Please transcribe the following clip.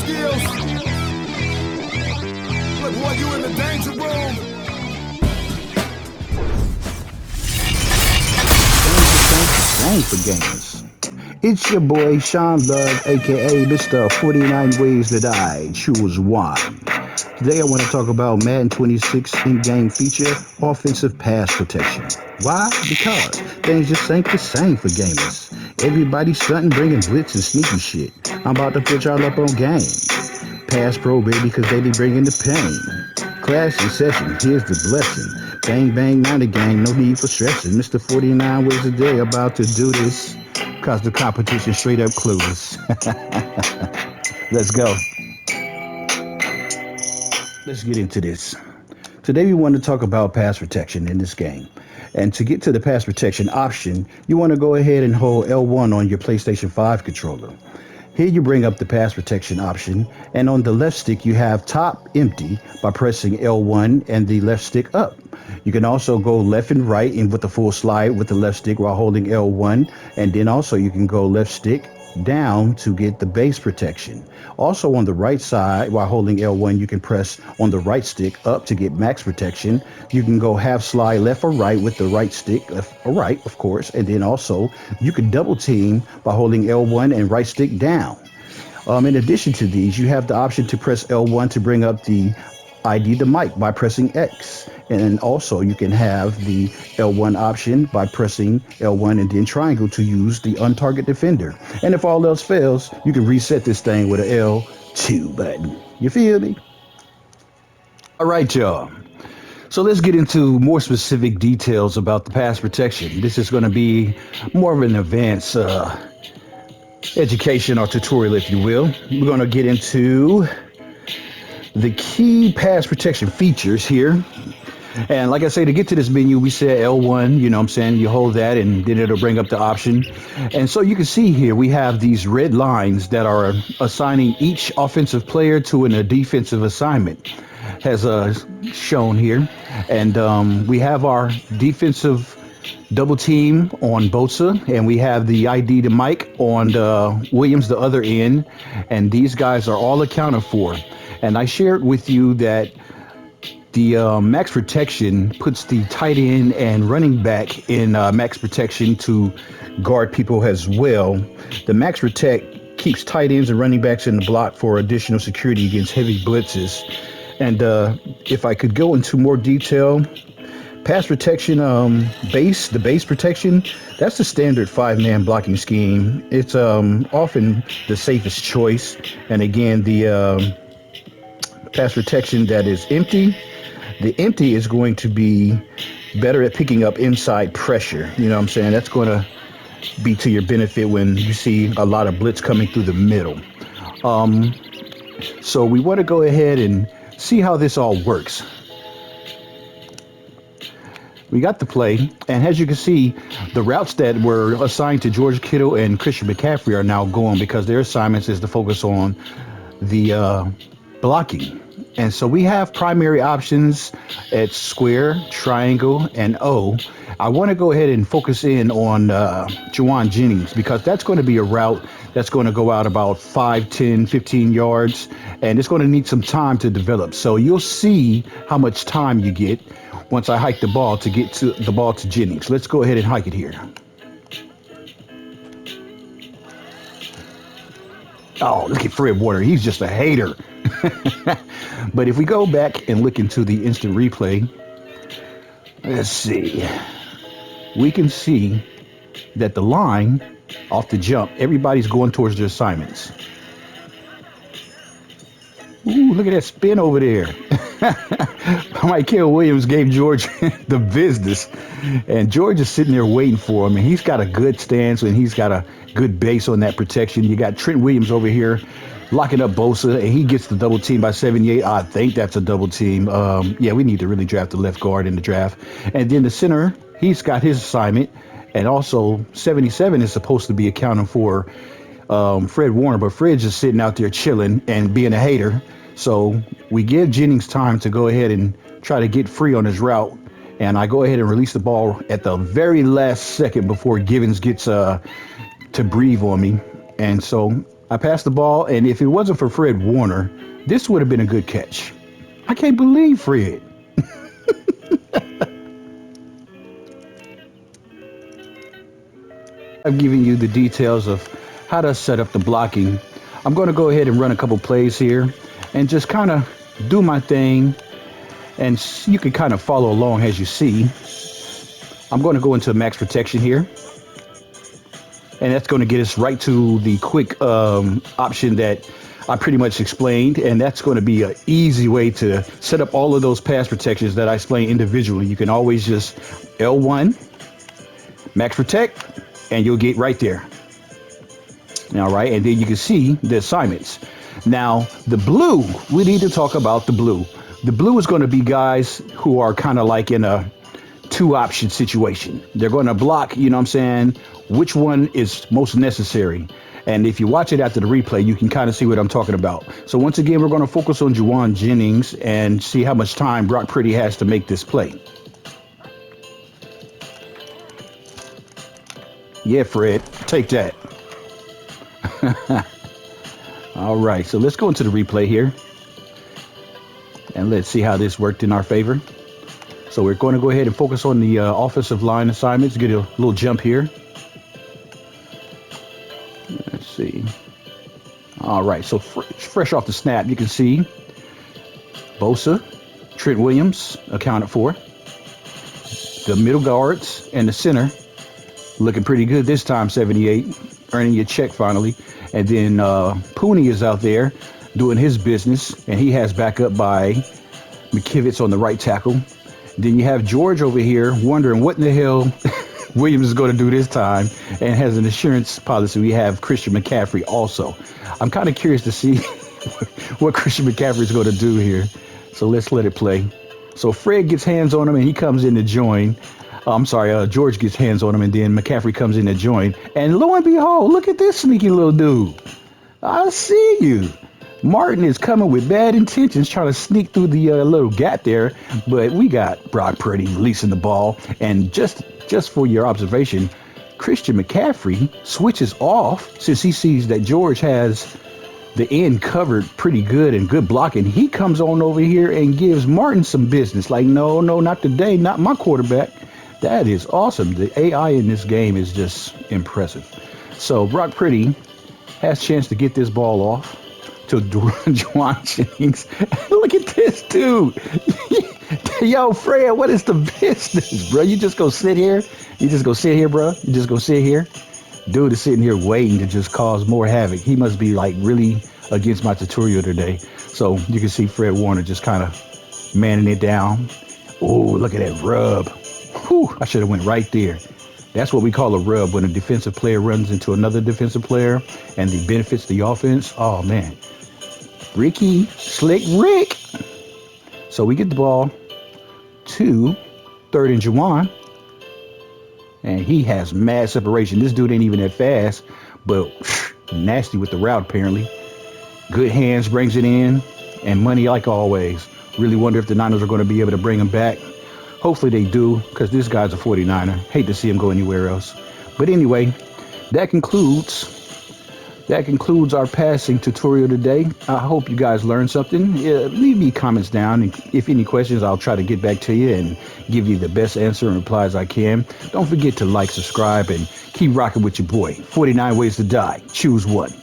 skills. Look, boy, you in the danger room. Thanks for gamers. It's your boy Sean Love, aka Mr. 49wayz2die. Choose one. Today I want to talk about Madden 26 in-game feature, offensive pass protection. Why? Because things just ain't the same for gamers. Everybody's stunting, bringing blitz and sneaky shit. I'm about to put y'all up on game. Pass Pro, baby, because they be bringing the pain. Class in session, here's the blessing. Bang, bang, not a gang, no need for stressing. Mr. 49wayz2die about to do this, cause the competition straight up clueless. Let's go. Let's get into this. Today we want to talk about pass protection in this game. And to get to the pass protection option, you want to go ahead and hold L1 on your PlayStation 5 controller. Here you bring up the pass protection option, and on the left stick you have top empty by pressing L1 and the left stick up. You can also go left and right and with the full slide with the left stick while holding L1, and then also you can go left stick down to get the base protection. Also on the right side while holding L1 you can press on the right stick up to get max protection. You can go half slide left or right with the right stick, left or right of course, and then also you can double team by holding L1 and right stick down. In addition to these, you have the option to press L1 to bring up the ID the mic by pressing X. And also you can have the L1 option by pressing L1 and then triangle to use the untarget defender. And if all else fails, you can reset this thing with an L2 button. You feel me? All right, y'all. So let's get into more specific details about the pass protection. This is going to be more of an advanced education or tutorial, if you will. We're going to get into the key pass protection features here. And like I say, to get to this menu, we said L1, you know what I'm saying? You hold that and then it'll bring up the option. And so you can see here, we have these red lines that are assigning each offensive player to a defensive assignment, as shown here. And we have our defensive double team on Bosa, and we have the ID to Mike on Williams, the other end. And these guys are all accounted for. And I shared with you that the max protection puts the tight end and running back in max protection to guard people as well. The max protect keeps tight ends and running backs in the block for additional security against heavy blitzes. And if I could go into more detail, pass protection, the base protection, that's the standard 5-man blocking scheme. It's often the safest choice. And again, the pass protection that is empty, the empty is going to be better at picking up inside pressure. You know what I'm saying? That's going to be to your benefit when you see a lot of blitz coming through the middle. So we want to go ahead and see how this all works. We got the play, and as you can see, the routes that were assigned to George Kittle and Christian McCaffrey are now gone because their assignments is to focus on the blocking. And so we have primary options at square, triangle, and O. I want to go ahead and focus in on Juwan Jennings because that's going to be a route that's going to go out about 5, 10, 15 yards, and it's going to need some time to develop. So you'll see how much time you get once I hike the ball to get to the ball to Jennings. Let's go ahead and hike it here. Oh, look at Fred Warner. He's just a hater. But if we go back and look into the instant replay, let's see. We can see that the line off the jump, everybody's going towards their assignments. Ooh, look at that spin over there. Michael Williams gave George the business, and George is sitting there waiting for him, and he's got a good stance and he's got a good base on that protection. You got Trent Williams over here locking up Bosa, and he gets the double team by 78. I think that's a double team. Yeah, we need to really draft the left guard in the draft. And then the center, he's got his assignment, and also 77 is supposed to be accounting for Fred Warner, but Fred's just sitting out there chilling and being a hater. So we give Jennings time to go ahead and try to get free on his route, and I go ahead and release the ball at the very last second before Givens gets to breathe on me. And so I passed the ball, and if it wasn't for Fred Warner, this would have been a good catch. I can't believe Fred. I'm giving you the details of how to set up the blocking. I'm going to go ahead and run a couple plays here and just kind of do my thing, and you can kind of follow along as you see. I'm going to go into max protection here, and that's going to get us right to the quick option that I pretty much explained, and that's going to be an easy way to set up all of those pass protections that I explained individually. You can always just L1, max protect, and you'll get right there. All right, and then you can see the assignments. Now, the blue, we need to talk about the blue. The blue is going to be guys who are kind of like in a two-option situation. They're going to block, you know what I'm saying, which one is most necessary. And if you watch it after the replay, you can kind of see what I'm talking about. So once again, we're going to focus on Juwan Jennings and see how much time Brock Purdy has to make this play. Yeah, Fred, take that. All right, so let's go into the replay here, and let's see how this worked in our favor. So we're going to go ahead and focus on the offensive line assignments, get a little jump here. Let's see. All right, so fresh off the snap, you can see Bosa, Trent Williams accounted for. The middle guards and the center looking pretty good this time, 78, earning your check finally. And then Pooney is out there doing his business, and he has backup by McKivitz on the right tackle. Then you have George over here wondering what in the hell Williams is going to do this time, and has an insurance policy. We have Christian McCaffrey also. I'm kind of curious to see what Christian McCaffrey is going to do here. So let's let it play. So Fred gets hands on him, and he comes in to join. George gets hands on him, and then McCaffrey comes in to join. And lo and behold, look at this sneaky little dude. I see you. Martin is coming with bad intentions, trying to sneak through the little gap there. But we got Brock Purdy releasing the ball. And just for your observation, Christian McCaffrey switches off since he sees that George has the end covered pretty good and good blocking. He comes on over here and gives Martin some business. Like, no, not today, not my quarterback. That is awesome. The AI in this game is just impressive. So Brock Purdy has a chance to get this ball off to Juwan Jennings. Look at this dude. Yo, Fred, what is the business, bro? You just go sit here? You just go sit here, bro? You just go sit here? Dude is sitting here waiting to just cause more havoc. He must be like really against my tutorial today. So you can see Fred Warner just kind of manning it down. Oh, look at that rub. Whew, I should have went right there. That's what we call a rub, when a defensive player runs into another defensive player and it benefits the offense. Oh, man. Slick Rick. So we get the ball to 3rd and Juwan. And he has mad separation. This dude ain't even that fast, but nasty with the route, apparently. Good hands, brings it in, and money like always. Really wonder if the Niners are going to be able to bring him back. Hopefully they do, because this guy's a 49er. Hate to see him go anywhere else. But anyway, that concludes our passing tutorial today. I hope you guys learned something. Leave me comments down, and if any questions, I'll try to get back to you and give you the best answer and replies I can. Don't forget to like, subscribe, and keep rocking with your boy. 49 ways to die. Choose one.